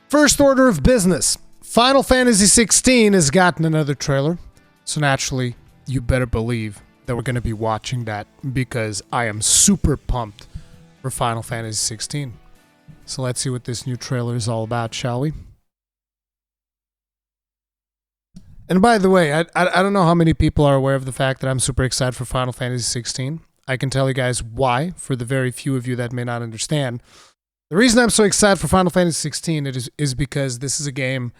First order of business. Final Fantasy XVI has gotten another trailer. So naturally, you better believe that we're going to be watching that because I am super pumped for Final Fantasy XVI. So let's see what this new trailer is all about, shall we? And by the way, I don't know how many people are aware of the fact that I'm super excited for Final Fantasy XVI. I can tell you guys why, for the very few of you that may not understand. The reason I'm so excited for Final Fantasy XVI is because this is a game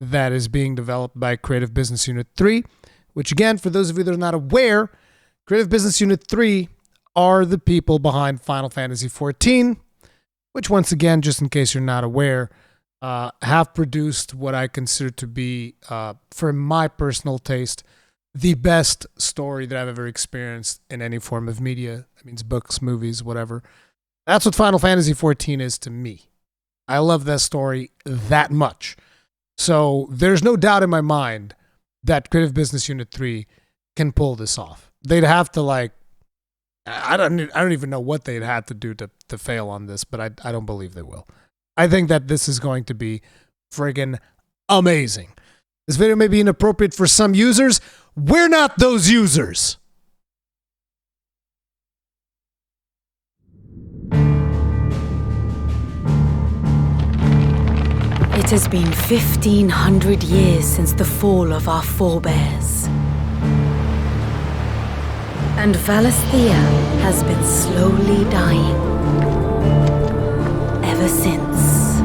that is being developed by Creative Business Unit 3, which again, for those of you that are not aware, Creative Business Unit 3 are the people behind Final Fantasy XIV, which once again, just in case you're not aware, have produced what I consider to be, for my personal taste, the best story that I've ever experienced in any form of media. That means books, movies, whatever. That's what Final Fantasy XIV is to me. I love that story that much. So there's no doubt in my mind that Creative Business Unit 3 can pull this off. They'd have to I don't even know what they'd have to do to fail on this, but I don't believe they will. I think that this is going to be friggin' amazing. This video may be inappropriate for some users. We're not those users. It has been 1,500 years since the fall of our forebears. And Valisthea has been slowly dying ever since.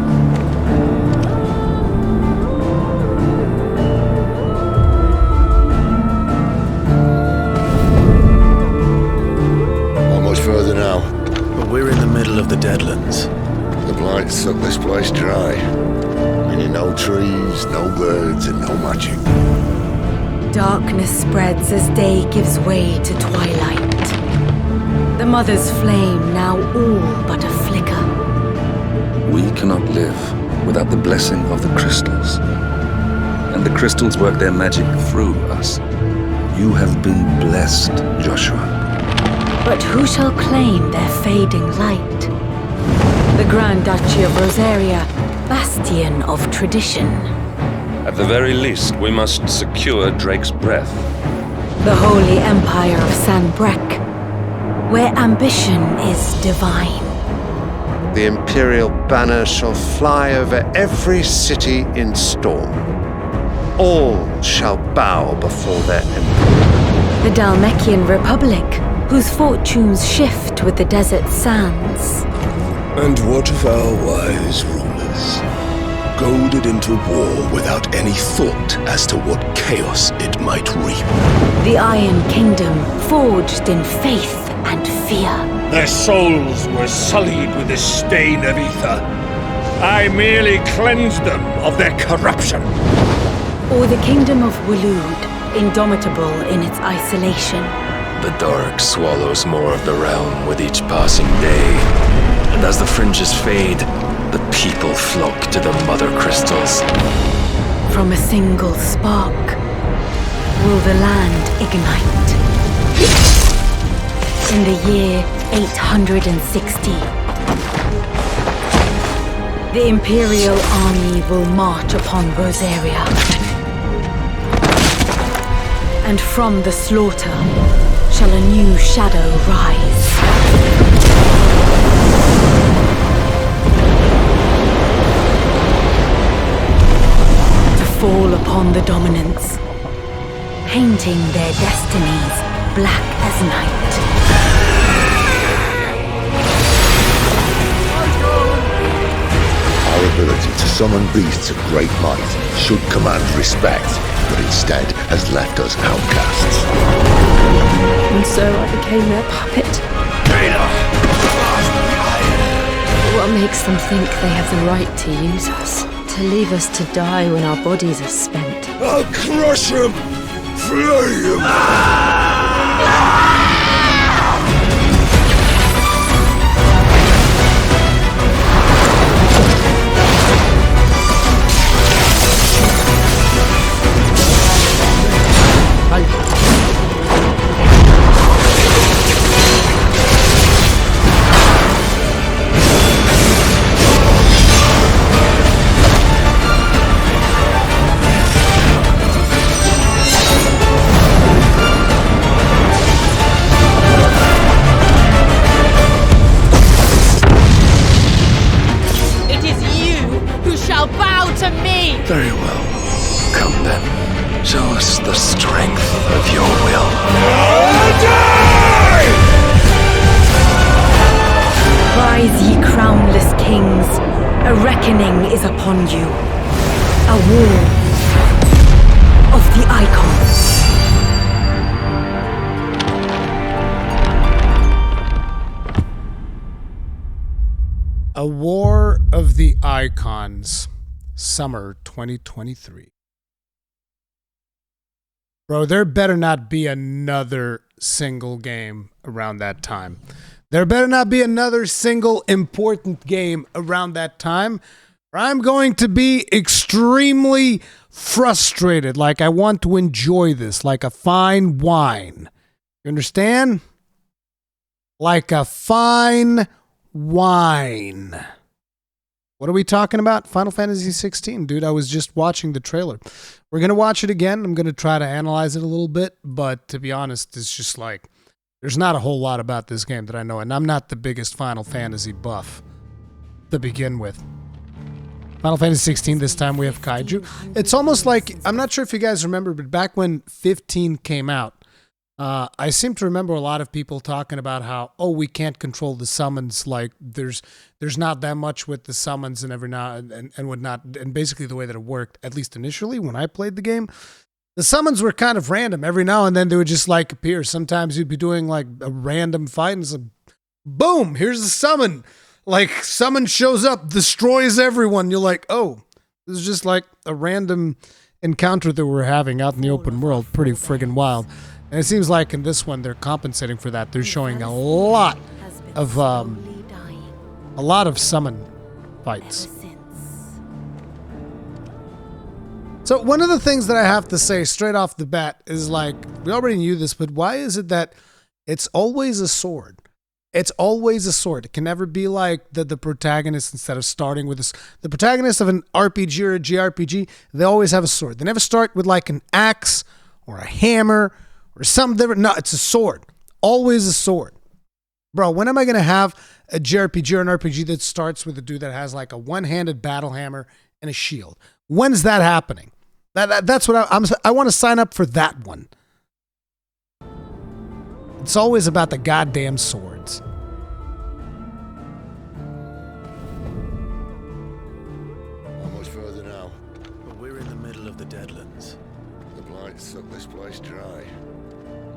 Not much further now. But we're in the middle of the Deadlands. The blight sucked this place dry. Meaning no trees, no birds, and no magic. Darkness spreads as day gives way to twilight. The Mother's flame now all but a flicker. We cannot live without the blessing of the crystals. And the crystals work their magic through us. You have been blessed, Joshua. But who shall claim their fading light? The Grand Duchy of Rosaria, bastion of tradition. At the very least, we must secure Drake's breath. The Holy Empire of Sanbreque, where ambition is divine. The Imperial banner shall fly over every city in storm. All shall bow before their emperor. The Dalmekian Republic, whose fortunes shift with the desert sands. And what of our wise rulers? Goaded into war without any thought as to what chaos it might reap. The Iron Kingdom, forged in faith and fear. Their souls were sullied with the stain of ether. I merely cleansed them of their corruption. Or the Kingdom of Waloed, indomitable in its isolation. The dark swallows more of the realm with each passing day. And as the fringes fade, the people flock to the mother crystals. From a single spark, will the land ignite? In the year 860, the Imperial army will march upon Rosaria. And from the slaughter shall a new shadow rise. Fall upon the dominants, painting their destinies black as night. Our ability to summon beasts of great might should command respect, but instead has left us outcasts. And so I became their puppet. What makes them think they have the right to use us? To leave us to die when our bodies are spent? I'll crush him! Flay him! shall bow to me! Very well. Come then. Show us the strength of your will. Rise, ye crownless kings. A reckoning is upon you. A war of the icons. A War of the Icons, summer 2023. Bro, there better not be another single game around that time. There better not be another single important game around that time, or I'm going to be extremely frustrated. Like I want to enjoy this like a fine wine. You understand? Like a fine wine. What are we talking about? Final Fantasy XVI, dude. I was just watching the trailer. We're going to watch it again. I'm going to try to analyze it a little bit, but to be honest, it's just like, there's not a whole lot about this game that I know, and I'm not the biggest Final Fantasy buff to begin with. Final Fantasy XVI, this time we have Kaiju. It's almost like, I'm not sure if you guys remember, but back when 15 came out, I seem to remember a lot of people talking about how, oh, we can't control the summons, like there's not that much with the summons and every now and whatnot, and basically the way that it worked, at least initially when I played the game, the summons were kind of random. Every now and then they would just like appear. Sometimes you'd be doing like a random fight and it's like, boom, here's the summon. Like summon shows up, destroys everyone. You're like, oh, this is just like a random encounter that we're having out in the open world. Pretty friggin' wild. And it seems like in this one, they're compensating for that. They're showing a lot of summon fights. So one of the things that I have to say straight off the bat is like, we already knew this, but why is it that it's always a sword? It's always a sword. It can never be like the protagonist, instead of starting with this, the protagonist of an RPG or a JRPG, they always have a sword. They never start with like an axe or a hammer or something different. No, it's a sword. Always a sword. Bro, when am I going to have a JRPG or an RPG that starts with a dude that has like a one-handed battle hammer and a shield? When's that happening? That's what I want to sign up for that one. It's always about the goddamn swords. How much further now? We're in the middle of the Deadlands. The blight sucked this place dry.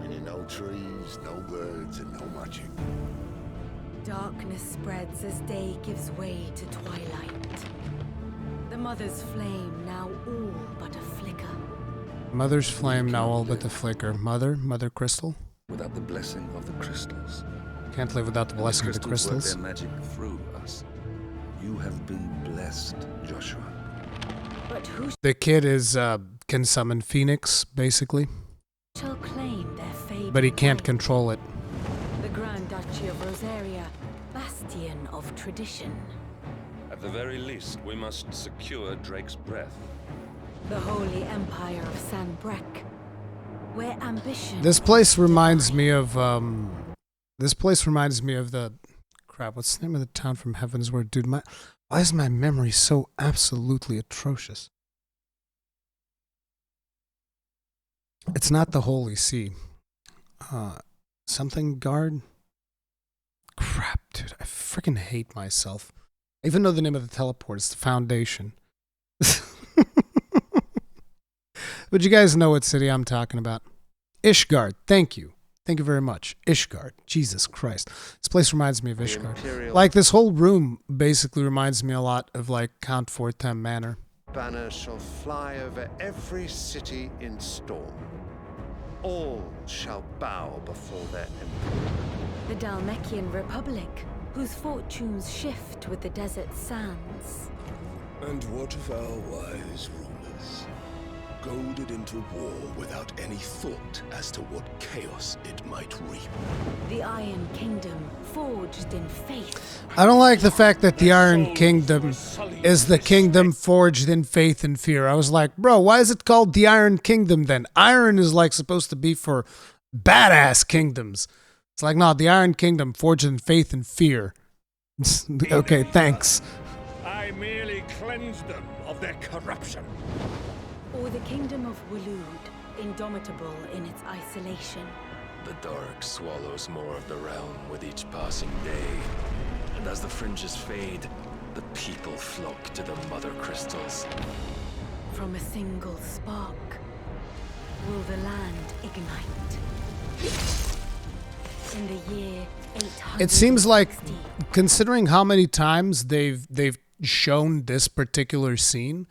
Meaning no trees, no birds, and no magic. Darkness spreads as day gives way to twilight. The mother's flame now all but a flicker. Mother's flame now all but the flicker. Mother crystal? Without the blessing of the crystals. Can't live without the blessing of the crystals. Work their magic through us. You have been blessed, Joshua. But who The kid is can summon Phoenix, basically, shall claim their fate? but he can't control it. The Grand Duchy of Rosaria, bastion of tradition. At the very least, we must secure Drake's breath. The Holy Empire of San Brec, where ambition... This place reminds me of the crap. What's the name of the town from Heaven's Word, dude? Why is my memory so absolutely atrocious? It's not the Holy See. Something guard. Crap, dude! I freaking hate myself. I even know the name of the teleport. It's the Foundation. But you guys know what city I'm talking about. Ishgard. Thank you. Thank you very much. Ishgard. Jesus Christ. This place reminds me of Ishgard. Like, this whole room basically reminds me a lot of, like, Count Fortem Manor. Banner shall fly over every city in storm. All shall bow before their emperor. The Dalmekian Republic, whose fortunes shift with the desert sands. And what of our wise rulers? Goaded into war without any thought as to what chaos it might reap. The Iron Kingdom, forged in faith. I don't like the fact that the Iron Kingdom is the kingdom forged in faith and fear. I was like, bro, why is it called the Iron Kingdom then? Iron is like supposed to be for badass kingdoms. It's like, no, the Iron Kingdom forged in faith and fear. Okay, thanks. I I merely cleansed them of their corruption. Or the kingdom of Waloed, indomitable in its isolation. The dark swallows more of the realm with each passing day. And as the fringes fade, the people flock to the mother crystals. From a single spark, will the land ignite? In the year 800. It seems like, considering how many times they've shown this particular scene,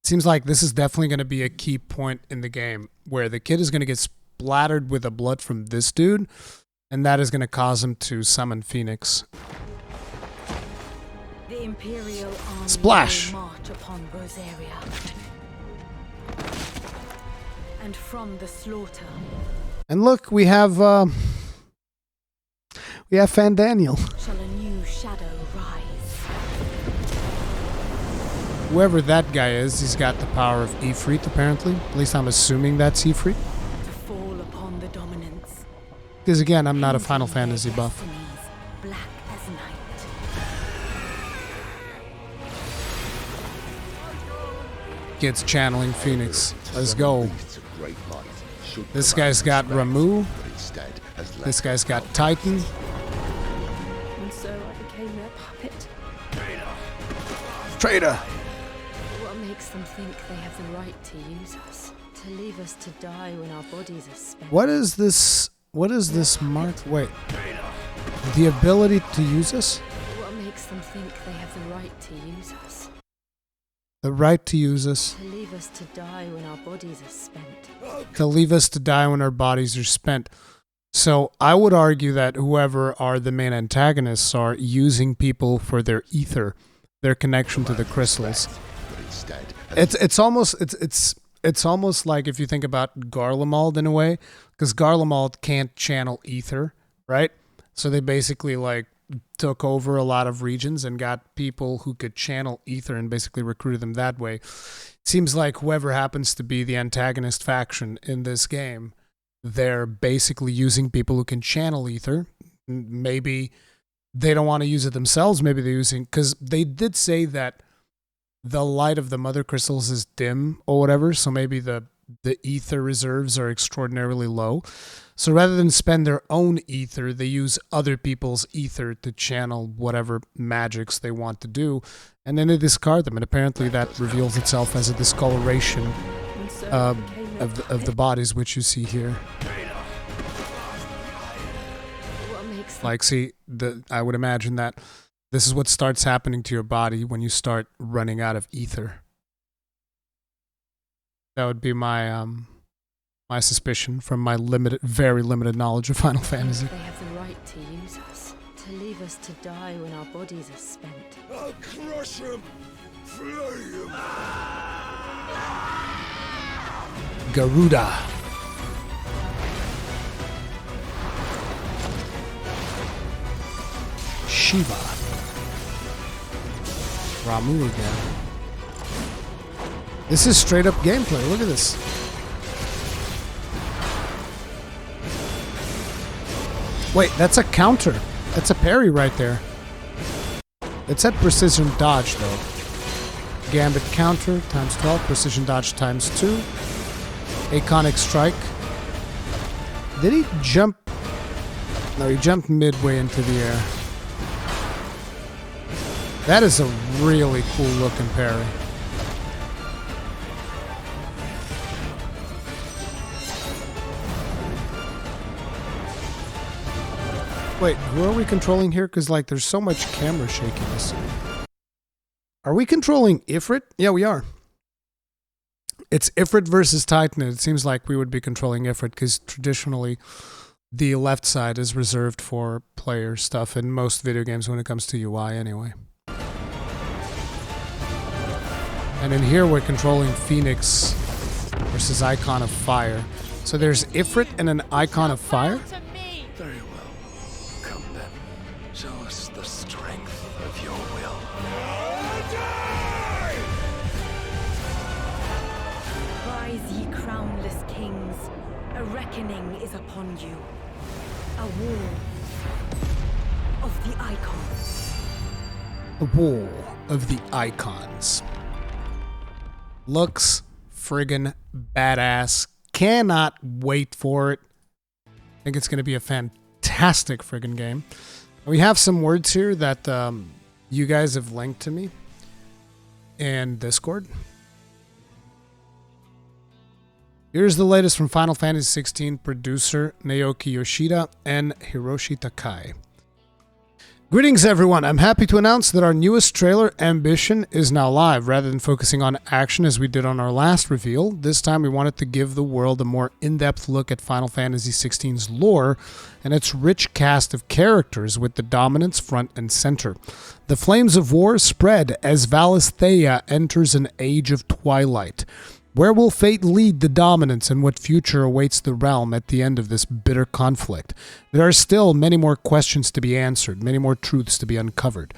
it seems like this is definitely going to be a key point in the game where the kid is going to get splattered with the blood from this dude, and that is going to cause him to summon Phoenix. The Imperial army Splash! will march upon Rosaria. And from the slaughter. And look, we have Fandaniel. Shall a new shadow rise? Whoever that guy is, he's got the power of Ifrit, apparently. At least I'm assuming that's Ifrit. To fall upon the dominance. Because again, I'm not a Final Fantasy buff. Black as night. Kid's channeling Phoenix. Let's go. This guy's got Ramu. This guy's got Titan. And so I became their puppet. Traitor! What makes them think they have the right to use us? To leave us to die when our bodies are spent? What is this? What is this mark? Wait. The ability to use us? What makes them think they have the right to use us? The right to use us. To leave us to die when our bodies are spent. To leave us to die when our bodies are spent. So I would argue that whoever are the main antagonists are using people for their ether, their connection to the crystals. It's almost like if you think about Garlemald in a way, because Garlemald can't channel ether, right? So they basically like took over a lot of regions and got people who could channel ether and basically recruited them that way. Seems like whoever happens to be the antagonist faction in this game, they're basically using people who can channel ether. Maybe they don't want to use it themselves. Maybe they're using, because they did say that the light of the mother crystals is dim or whatever. So maybe the ether reserves are extraordinarily low. So rather than spend their own ether, they use other people's ether to channel whatever magics they want to do. And then they discard them. And apparently that reveals itself as a discoloration of the bodies, which you see here. Like, see, I would imagine that this is what starts happening to your body when you start running out of ether. That would be my my suspicion from my very limited knowledge of Final Fantasy. They have the right to use us. To leave us to die when our bodies are spent. I'll crush him! Flay him! Garuda. Shiva. Ramu again. This is straight up gameplay. Look at this. Wait, that's a counter. That's a parry right there. It's at precision dodge though. Gambit counter times 12, precision dodge times 2. Aconic strike. Did he jump? No, he jumped midway into the air. That is a really cool looking parry. Wait, who are we controlling here? Because, like, there's so much camera shakiness. Are we controlling Ifrit? Yeah, we are. It's Ifrit versus Titan. It seems like we would be controlling Ifrit because traditionally the left side is reserved for player stuff in most video games when it comes to UI anyway. And in here we're controlling Phoenix versus Icon of Fire. So there's Ifrit and an Icon of Fire? Very well. Come then. Show us the strength of your will. Rise, ye crownless kings. A reckoning is upon you. A war of the icons. The War of the Icons. Looks friggin' badass. Cannot wait for it. I think it's going to be a fantastic friggin' game. We have some words here that you guys have linked to me in Discord. Here's the latest from Final Fantasy XVI producer Naoki Yoshida and Hiroshi Takai. Greetings everyone, I'm happy to announce that our newest trailer, Ambition, is now live. Rather than focusing on action as we did on our last reveal, this time we wanted to give the world a more in-depth look at Final Fantasy XVI's lore and its rich cast of characters with the dominance front and center. The flames of war spread as Valisthea enters an age of twilight. Where will fate lead the dominance and what future awaits the realm at the end of this bitter conflict? There are still many more questions to be answered, many more truths to be uncovered.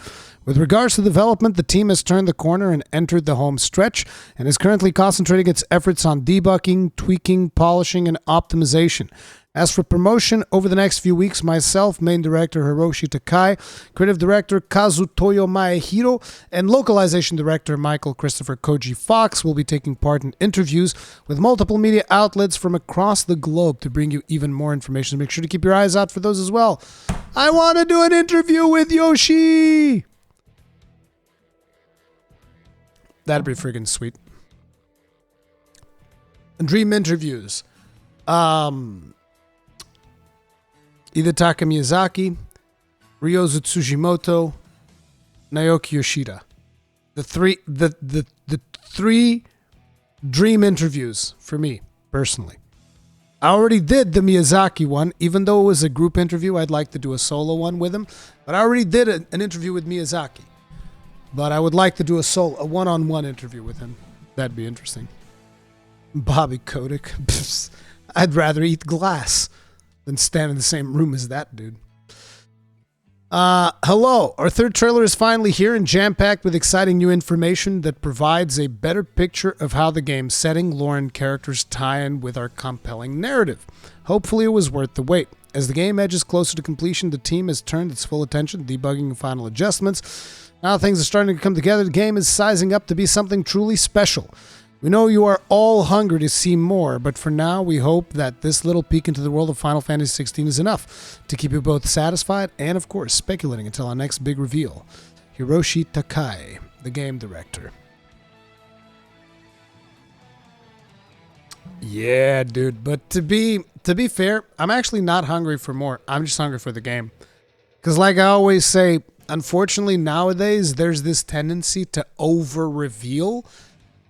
With regards to development, the team has turned the corner and entered the home stretch and is currently concentrating its efforts on debugging, tweaking, polishing, and optimization. As for promotion, over the next few weeks, myself, main director Hiroshi Takai, creative director Kazutoyo Maehiro, and localization director Michael Christopher Koji Fox will be taking part in interviews with multiple media outlets from across the globe to bring you even more information. Make sure to keep your eyes out for those as well. I want to do an interview with Yoshi! That'd be friggin' sweet. Dream interviews. Hidetaka Miyazaki, Ryozu Tsujimoto, Naoki Yoshida. The three dream interviews for me, personally. I already did the Miyazaki one. Even though it was a group interview, I'd like to do a solo one with him. But I already did an interview with Miyazaki. But I would like to do a one-on-one interview with him. That'd be interesting. Bobby Kotick. I'd rather eat glass than stand in the same room as that dude. Hello. Our third trailer is finally here and jam-packed with exciting new information that provides a better picture of how the game's setting, lore, and characters tie in with our compelling narrative. Hopefully it was worth the wait. As the game edges closer to completion, the team has turned its full attention to debugging and final adjustments. Now things are starting to come together. The game is sizing up to be something truly special. We know you are all hungry to see more, but for now, we hope that this little peek into the world of Final Fantasy XVI is enough to keep you both satisfied and, of course, speculating until our next big reveal. Hiroshi Takai, the game director. Yeah, dude, but to be fair, I'm actually not hungry for more. I'm just hungry for the game. Because like I always say, unfortunately, nowadays, there's this tendency to over-reveal.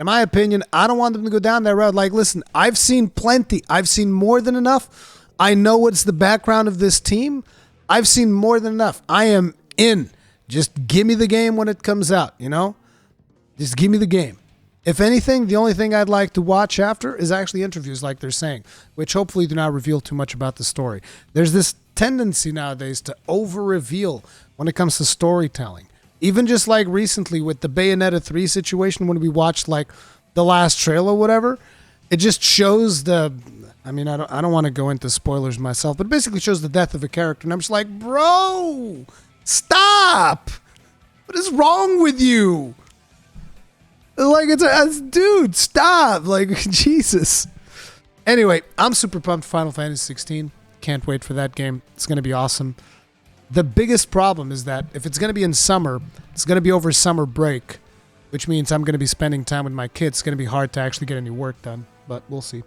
In my opinion, I don't want them to go down that road. Like, listen, I've seen plenty. I've seen more than enough. I know what's the background of this team. I've seen more than enough. I am in. Just give me the game when it comes out, you know? Just give me the game. If anything, the only thing I'd like to watch after is actually interviews like they're saying, which hopefully do not reveal too much about the story. There's this tendency nowadays to over-reveal when it comes to storytelling. Even just like recently with the Bayonetta 3 situation when we watched like the last trailer or whatever, it just shows I don't want to go into spoilers myself, but it basically shows the death of a character. And I'm just like, bro, stop. What is wrong with you? Like, dude, stop. Like, Jesus. Anyway, I'm super pumped for Final Fantasy XVI. Can't wait for that game. It's going to be awesome. The biggest problem is that if it's going to be in summer, it's going to be over summer break, which means I'm going to be spending time with my kids. It's going to be hard to actually get any work done, but we'll see.